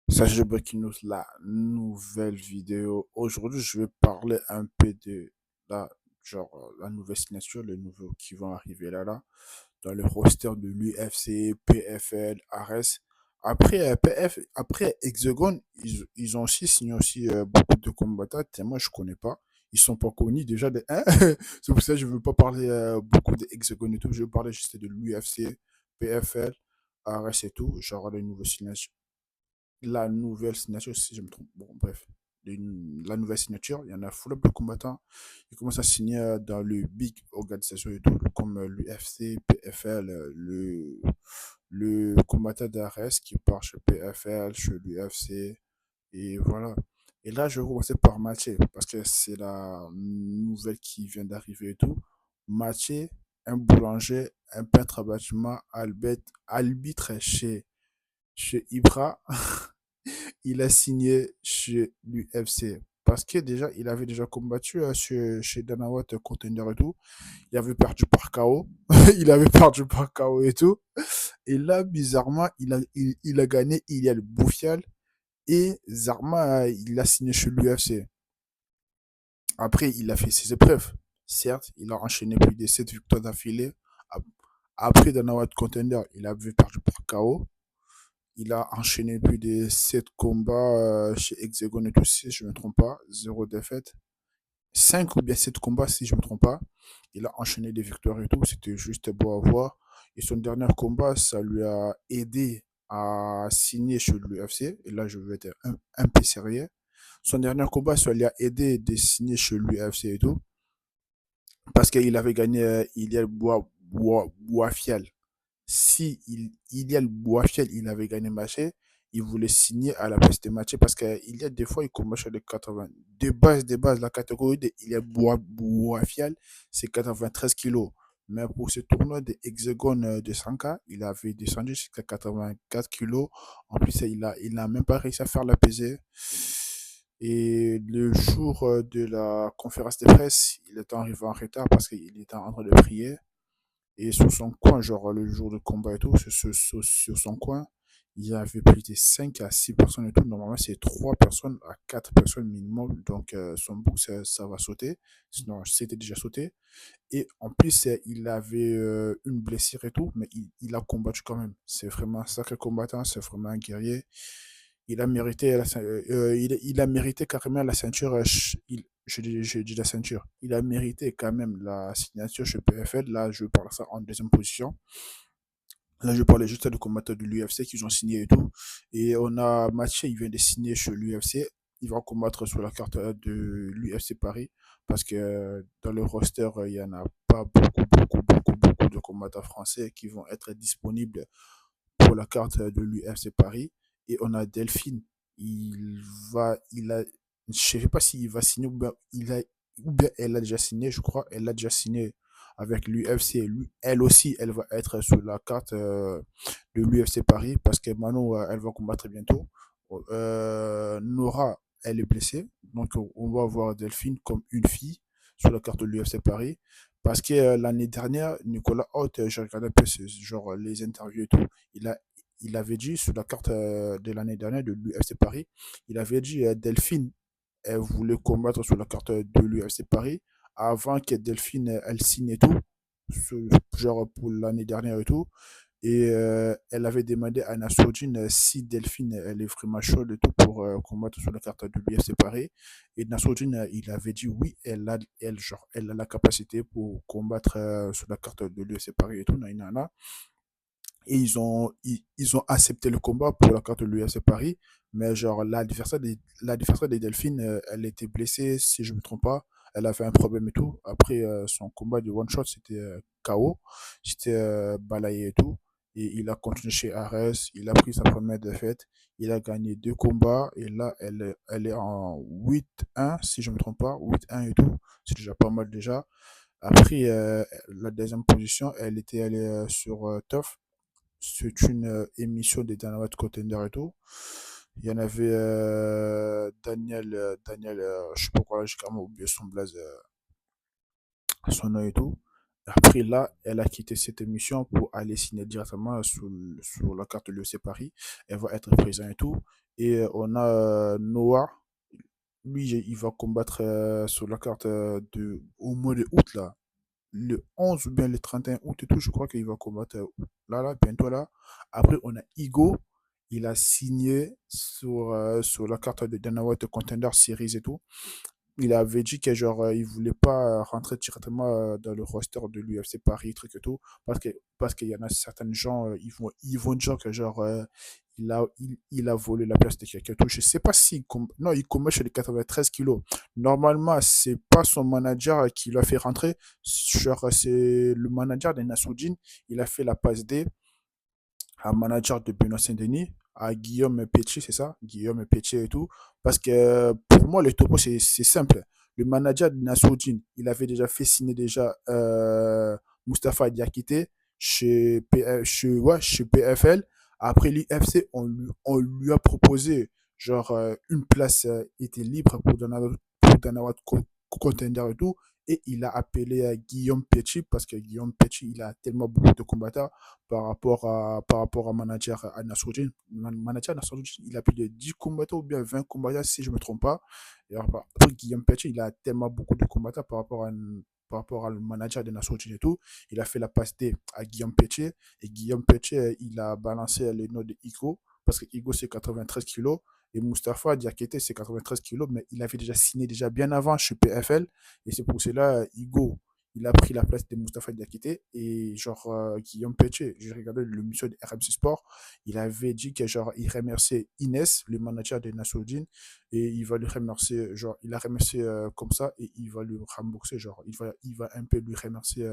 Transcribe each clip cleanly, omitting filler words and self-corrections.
Sachez Breaking News, la nouvelle vidéo. Aujourd'hui, je vais parler un peu de la nouvelle signature, les nouveaux qui vont arriver dans le roster de l'UFC, PFL, Ares. Après Hexagon, ils ont aussi signé aussi beaucoup de combattants. Moi, je connais pas. Ils sont pas connus déjà de un. C'est pour ça que je veux pas parler beaucoup de Hexagon et tout. Je veux parler juste de l'UFC, PFL, Ares et tout. Genre les nouveaux signatures, la nouvelle signature, si je me trompe. Bon, bref. La nouvelle signature, il y en a full up de combattants. Ils commencent à signer dans le big organisation et tout, comme l'UFC, PFL, le combattant d'Ares qui part chez PFL, chez l'UFC, et voilà. Et là, je vais commencer par Mathieu, parce que c'est la nouvelle qui vient d'arriver et tout. Mathieu, un boulanger, un peintre à bâtiment, arbitre chez Ibra. Il a signé chez l'UFC. Parce que déjà, il avait déjà combattu chez Dana White Contender et tout. Il avait perdu par KO. Il avait perdu par KO et tout. Et là, bizarrement, il a gagné Ilial Boufial. Et Zarma, il a signé chez l'UFC. Après, il a fait ses épreuves. Certes, il a enchaîné plus de 7 victoires d'affilée. Après Dana White Contender, il avait perdu par KO. Il a enchaîné plus de 7 combats chez Hexagon et tout, si je ne me trompe pas. Zéro défaite. 5 ou bien 7 combats, si je ne me trompe pas. Il a enchaîné des victoires et tout. C'était juste beau à voir. Et son dernier combat, ça lui a aidé à signer chez l'UFC. Et là, je vais être un peu sérieux. Son dernier combat, ça lui a aidé de signer chez l'UFC et tout. Parce qu'il avait gagné Ilial Boafiel. Si Ilial Boafiel, il avait gagné Maché, il voulait signer à la place de Maché parce qu'il y a des fois, il combat sur les 80. De base, la catégorie de Ilial Boafiel, c'est 93 kilos. Mais pour ce tournoi de Hexagone de Sanka, il avait descendu jusqu'à 84 kilos. En plus, il n'a même pas réussi à faire la pesée. Et le jour de la conférence de presse, il était arrivé en retard parce qu'il était en train de prier. Et sur son coin, genre le jour de combat et tout, sur son coin, il y avait plus de 5 à 6 personnes et tout. Normalement, c'est 3 personnes à 4 personnes minimum. Donc, son book, ça va sauter. Sinon, c'était déjà sauté. Et en plus, il avait une blessure et tout, mais il a combattu quand même. C'est vraiment un sacré combattant, c'est vraiment un guerrier. Il a mérité carrément la ceinture. Je dis la ceinture. Il a mérité quand même la signature chez PFL. Là, je parle ça en deuxième position. Là, je parlais juste de combattants de l'UFC qui ont signé et tout. Et on a Mathieu, il vient de signer chez l'UFC. Il va combattre sur la carte de l'UFC Paris. Parce que dans le roster, il n'y en a pas beaucoup de combattants français qui vont être disponibles pour la carte de l'UFC Paris. Et on a Delphine. Il a, je ne sais pas s'il va signer ou bien elle a déjà signé, je crois. Elle a déjà signé avec l'UFC. Elle aussi, elle va être sur la carte de l'UFC Paris parce que Manon, elle va combattre bientôt. Nora, elle est blessée. Donc, on va avoir Delphine comme une fille sur la carte de l'UFC Paris. Parce que l'année dernière, Nicolas Haute, j'ai regardé un peu genre les interviews et tout. Il, a, il avait dit sur la carte de l'année dernière de l'UFC Paris, il avait dit Delphine, elle voulait combattre sur la carte de l'UFC Paris avant que Delphine, elle signe et tout, genre pour l'année dernière et tout. Et elle avait demandé à Nassourdine si Delphine, elle est vraiment chaude et tout pour combattre sur la carte de l'UFC Paris. Et Nassourdine, il avait dit oui, elle a la capacité pour combattre sur la carte de l'UFC Paris et tout. Nanana. Et ils ont accepté le combat pour la carte de l'UFC Paris. Mais genre, l'adversaire des Delphines, elle était blessée, si je ne me trompe pas. Elle avait un problème et tout. Après son combat de one shot, c'était KO. C'était balayé et tout. Et il a continué chez Ares. Il a pris sa première défaite. Il a gagné 2 combats. Et là, elle est en 8-1, si je ne me trompe pas. 8-1 et tout. C'est déjà pas mal déjà. Après, la deuxième position, elle était allée sur TOF. C'est une émission de Dana White Contender et tout. Il y en avait Daniel, je sais pas quoi, j'ai carrément oublié son blaze, son nom et tout. Après là, elle a quitté cette émission pour aller signer directement sur la carte de l'UFC Paris. Elle va être présente et tout. Et on a Noah. Lui, il va combattre sur la carte au mois de août, là. Le 11 ou bien le 31 août et tout, je crois qu'il va combattre là, bientôt là. Après, on a Igo. Il a signé sur la carte de Dana White Contender Series et tout. Il avait dit que genre il voulait pas rentrer directement dans le roster de l'UFC Paris truc et tout parce qu'il y en a certains gens ils vont dire que genre il a volé la place de quelqu'un tout. Je sais pas si non, il commet chez les 93 kilos. Normalement c'est pas son manager qui l'a fait rentrer, genre c'est le manager de Nassoudine. Il a fait la passe D un manager de Benoît Saint-Denis, à Guillaume Pétier, c'est ça? Guillaume Pétier et tout. Parce que pour moi, le topo, c'est simple. Le manager de Nassoudine, il avait déjà fait signer déjà Mustapha Diakité chez PFL. Après l'UFC, on lui a proposé, genre, une place était libre pour Danawat Contender et tout. Et il a appelé Guillaume Pétier parce que Guillaume Pétier, il a tellement beaucoup de combattants par rapport à manager à Nassoudine. Manager Nassoudine, il a plus de 10 combattants ou bien 20 combattants si je ne me trompe pas. Et après, Guillaume Petit, il a tellement beaucoup de combattants par rapport au manager de Nassoudine et tout. Il a fait la passe D à Guillaume Petit. Et Guillaume Petit, il a balancé les noms de Igo parce que Igo c'est 93 kilos. Et Mustapha Diakité, c'est 93 kilos, mais il avait déjà signé déjà bien avant chez PFL. Et c'est pour cela, Igo, il a pris la place de Mustapha Diakité et genre Guillaume Pétier, j'ai regardé le monsieur de RMC Sport, il avait dit que genre il remerciait Inès, le manager de Nassoudine, et il va lui remercier, genre il a remercié comme ça et il va lui rembourser, genre il va un peu lui remercier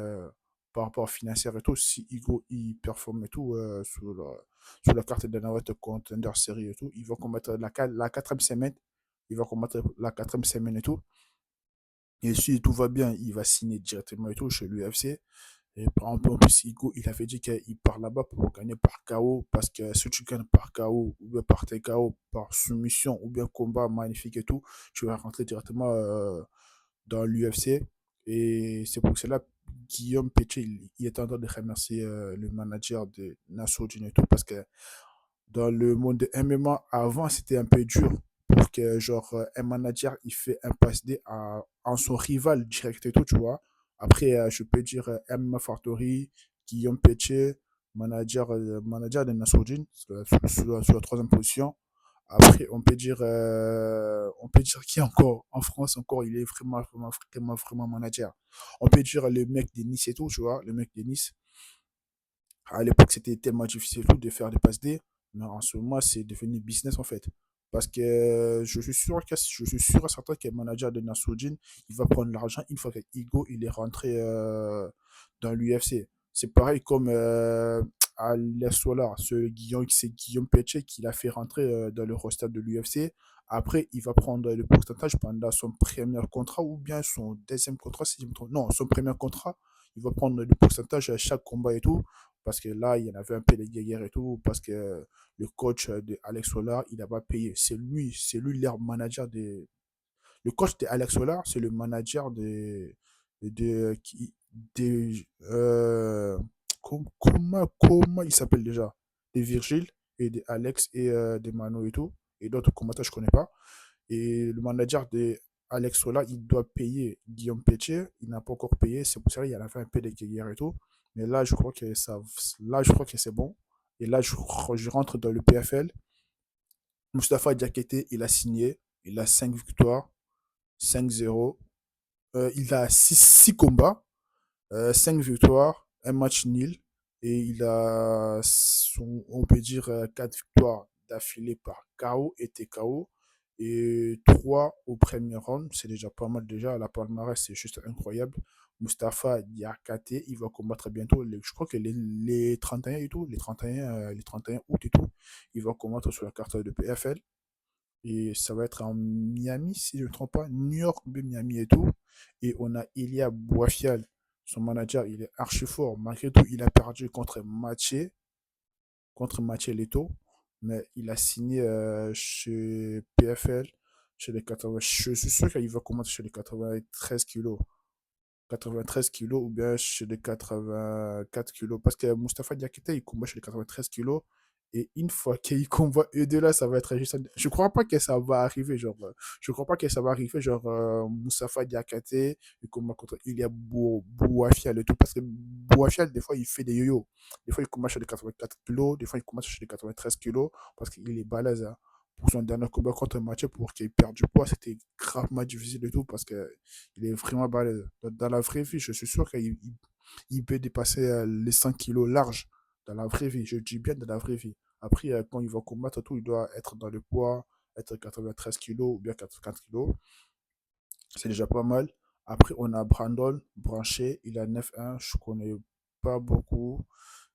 par rapport au financier et tout, si Hugo il performe et tout sur la carte de Navette Contender série et tout, il va combattre la quatrième semaine, il va combattre la quatrième semaine et tout. Et si tout va bien, il va signer directement et tout chez l'UFC. Et en plus, Igo, il avait dit qu'il part là-bas pour gagner par KO. Parce que si tu gagnes par KO, ou bien par TKO, par soumission, ou bien combat magnifique et tout, tu vas rentrer directement dans l'UFC. Et c'est pour cela, Guillaume Pétier, il est en train de remercier le manager de Nassoudine et tout. Parce que dans le monde de MMA, avant, c'était un peu dur pour que, genre, un manager, il fait un pass D en son rival direct et tout, tu vois. Après, je peux dire MMA Factory, Guillaume Pétier, manager de Nassoudine, sur la troisième position. Après, on peut dire qui encore en France encore, il est vraiment, vraiment, vraiment, vraiment manager. On peut dire le mec de Nice et tout, tu vois, le mec de Nice. À l'époque, c'était tellement difficile tout de faire des passes D, mais en ce moment, c'est devenu business en fait. Parce que je suis sûr et certain que le manager de Nassoudine, il va prendre l'argent une fois que Igo il est rentré dans l'UFC. C'est pareil comme à Solar, c'est Guillaume Péché qui l'a fait rentrer dans le roster de l'UFC. Après, il va prendre le pourcentage pendant son premier contrat ou bien son deuxième contrat, si je me trompe. Non, son premier contrat, il va prendre le pourcentage à chaque combat et tout parce que là, il y en avait un peu des guerres et tout, parce que le coach de Alex Solar, il n'a pas payé. C'est lui leur manager le coach de Alex Solar, c'est le manager de, qui, de comment il s'appelle déjà? De Virgile et de Alex et de Mano et tout, et d'autres combattants, je ne connais pas. Et le manager de Alex Sola, il doit payer Guillaume Pétier. Il n'a pas encore payé. C'est pour ça qu'il y en a fait un peu de guerre et tout. Mais là, je crois que c'est bon. Et là, je rentre dans le PFL. Mustapha Diakité, il a signé. Il a 5 victoires, 5-0. Il a 6 combats, 5 victoires, un match nul. Et il a, on peut dire, 4 victoires d'affilée par KO et TKO. Et 3 au premier round. C'est déjà pas mal déjà. La palmarès, c'est juste incroyable. Mustapha Diakate, il va combattre bientôt. Je crois que les 31 et tout, les 31 août et tout, il va combattre sur la carte de PFL. Et ça va être en Miami, si je ne me trompe pas, New York, Miami et tout. Et on a Ilia Boafial, son manager, il est archi fort. Malgré tout, il a perdu contre Mathieu Leto. Mais il a signé chez PFL, chez les 80. Je suis sûr qu'il va commencer chez les 93 kilos. 93 kilos ou bien chez les 84 kilos. Parce que Mustafa Diakité, il combat chez les 93 kilos. Et une fois qu'il combat eux deux là, ça va être juste. Je crois pas que ça va arriver. Genre, je crois pas que ça va arriver. Genre, Mustafa Diakité, il combat contre Ilia Bouafial et tout. Parce que Bouafial, des fois, il fait des yo-yo. Des fois, il combat chez les 84 kilos. Des fois, il combat chez les 93 kilos. Parce qu'il est balèze, hein. Pour son dernier combat contre Mathieu, pour qu'il perde du poids, c'était gravement difficile et tout. Parce que il est vraiment balèze. Dans la vraie vie, je suis sûr qu'il peut dépasser les 100 kilos larges dans la vraie vie. Je dis bien dans la vraie vie. Après, quand il va combattre, tout, il doit être dans le poids, être 93 kilos ou bien 84 kilos. C'est déjà pas mal. Après, on a Brandon Branché. Il a 9-1. Je connais pas beaucoup.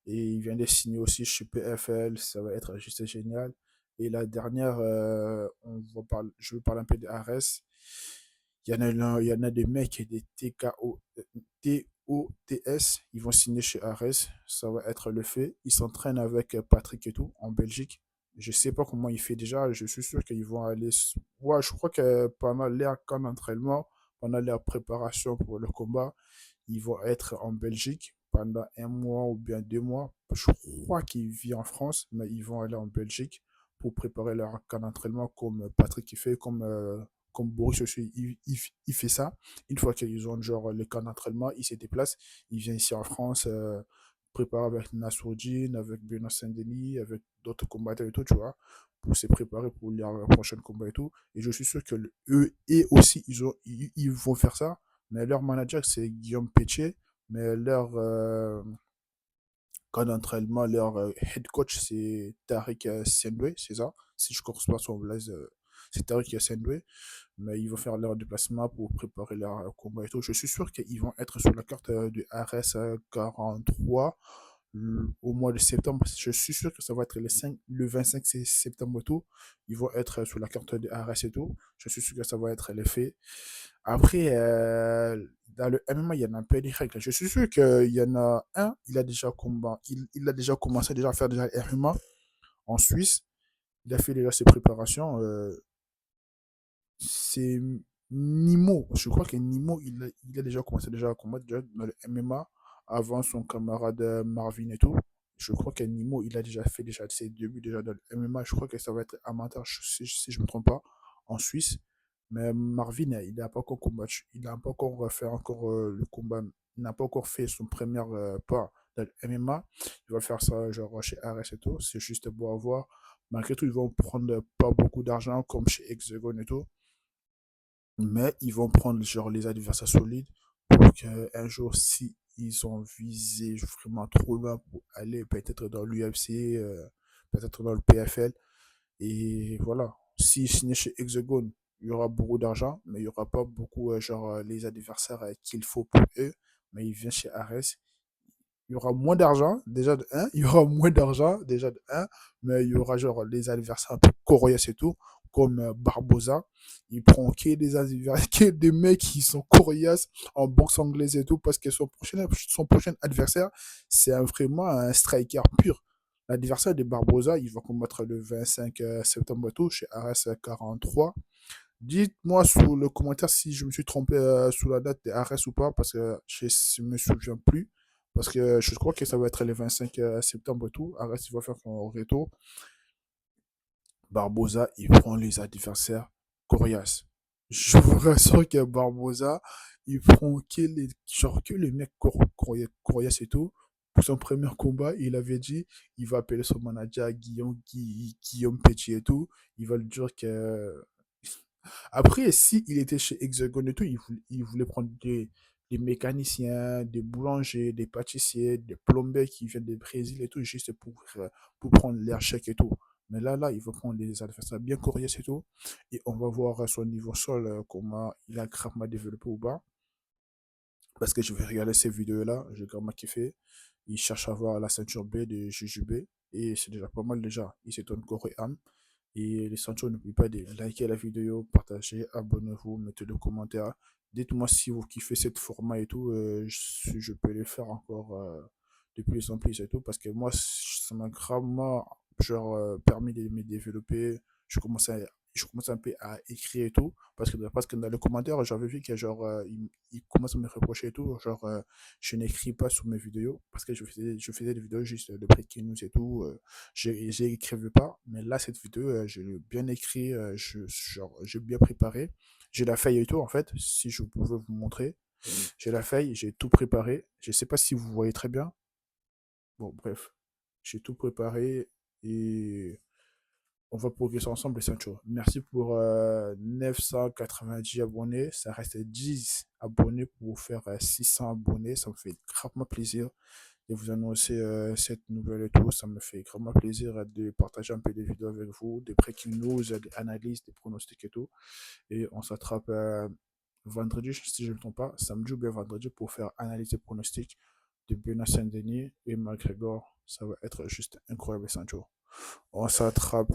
Et il vient de signer aussi chez PFL. Ça va être juste génial. Et la dernière, je vais parler un peu de Ares. Il y en a des mecs, des TOTS, ils vont signer chez Ares, ça va être le fait. Ils s'entraînent avec Patrick et tout, en Belgique. Je sais pas comment il fait déjà, je suis sûr qu'ils vont aller. Ouais, je crois que pendant leur camp d'entraînement, pendant leur préparation pour le combat, ils vont être en Belgique pendant un mois ou bien 2 mois. Je crois qu'ils vivent en France, mais ils vont aller en Belgique pour préparer leur camp d'entraînement comme Patrick il fait, comme Boris aussi, il fait ça. Une fois qu'ils ont genre le camp d'entraînement, ils se déplacent, ils viennent ici en France, préparer avec Nassourdine, avec Benoît Saint-Denis, avec d'autres combattants et tout, tu vois, pour se préparer pour leur prochain combat et tout. Et je suis sûr que eux et aussi, ils vont faire ça. Mais leur manager, c'est Guillaume Pétier. Mais leur camp d'entraînement, leur head coach, c'est Tariq Sendoué, c'est ça. Si je ne corse pas son blaze, c'est Tariq Sendoué. Mais ils vont faire leur déplacement pour préparer leur combat et tout. Je suis sûr qu'ils vont être sur la carte du RS 43 au mois de septembre. Je suis sûr que ça va être le 25 septembre et tout. Ils vont être sur la carte de RS et tout. Je suis sûr que ça va être l'effet. Après, dans le MMA, il y en a un peu des règles. Je suis sûr qu'il y en a un, il a déjà commencé déjà à faire déjà le MMA en Suisse. Il a fait déjà ses préparations. C'est Nimo. Je crois que Nimo, il a déjà commencé déjà à combattre déjà dans le MMA avant son camarade Marvin et tout. Je crois que Nimo, il a déjà fait déjà ses débuts déjà dans le MMA. Je crois que ça va être amateur, si je ne me trompe pas, en Suisse. Mais Marvin, il n'a pas encore combattu. Il n'a pas encore fait encore le combat. Il n'a pas encore fait son premier pas dans le MMA. Il va faire ça genre chez RS et tout. C'est juste beau à voir. Malgré tout, ils vont prendre pas beaucoup d'argent comme chez Hexagon et tout, mais ils vont prendre genre les adversaires solides pour qu'un jour, si ils ont visé vraiment trop loin pour aller peut-être dans l'UFC, peut-être dans le PFL, et voilà, s'ils signent chez Hexagon, il y aura beaucoup d'argent, mais il n'y aura pas beaucoup genre les adversaires qu'il faut pour eux, mais ils viennent chez Ares, il y aura moins d'argent, déjà de un, il y aura moins d'argent, déjà de un, mais il y aura genre les adversaires un peu coriaces et tout, comme Barbosa. Il prend que des adversaires, que des mecs qui sont coriaces en boxe anglaise et tout, parce que son prochain adversaire, c'est vraiment un striker pur. L'adversaire de Barbosa, il va combattre le 25 septembre et tout, chez RS 43. Dites-moi sous le commentaire si je me suis trompé sous la date des RS ou pas, parce que je ne me souviens plus. Parce que je crois que ça va être le 25 septembre et tout. RS, il va faire son retour. Barbosa, il prend les adversaires coriaces. Je vous rassure que Barbosa, il prend que les mecs coriaces et tout. Pour son premier combat, il avait dit, il va appeler son manager Guillaume Petit et tout. Il va lui dire que après, si il était chez Hexagon et tout, il voulait prendre des mécaniciens, des boulangers, des pâtissiers, des plombiers qui viennent du Brésil et tout, juste pour prendre leur chèque et tout. Mais là, il va prendre des adversaires bien coriaces et tout. Et on va voir son niveau sol, comment il a gravement développé ou pas. Parce que je vais regarder ces vidéos-là, j'ai grandement kiffé. Il cherche à avoir la ceinture B de JJB. Et c'est déjà pas mal déjà. Il s'étonne corps et âme. Et les ceintures, n'oubliez pas de liker la vidéo, partager, abonnez-vous, mettez le commentaire. Dites-moi si vous kiffez ce format et tout, si je peux le faire encore de plus en plus et tout. Parce que moi, ça m'a gravement genre, permis de me développer. Je commence je commence un peu à écrire et tout, parce que dans les commentaires, j'avais vu que genre, ils commencent à me reprocher et tout, genre, je n'écris pas sur mes vidéos, parce que je faisais des vidéos juste de breaking news et tout, j'écrivais pas, mais là, cette vidéo, j'ai bien écrit, genre, j'ai bien préparé, j'ai la feuille et tout, en fait, si je pouvais vous montrer, j'ai la feuille, j'ai tout préparé, je sais pas si vous voyez très bien, bon, bref, j'ai tout préparé, et on va progresser ensemble, Sancho. Merci pour 990 abonnés. Ça reste 10 abonnés pour faire 600 abonnés. Ça me fait gravement plaisir de vous annoncer cette nouvelle et tout. Ça me fait gravement plaisir de partager un peu des vidéos avec vous, des breaking news, des analyses, des pronostics et tout. Et on s'attrape vendredi, si je ne me trompe pas, samedi ou bien vendredi pour faire analyse et pronostics de Benoît Saint-Denis et McGregor. Ça va être juste incroyable, Sancho. On s'attrape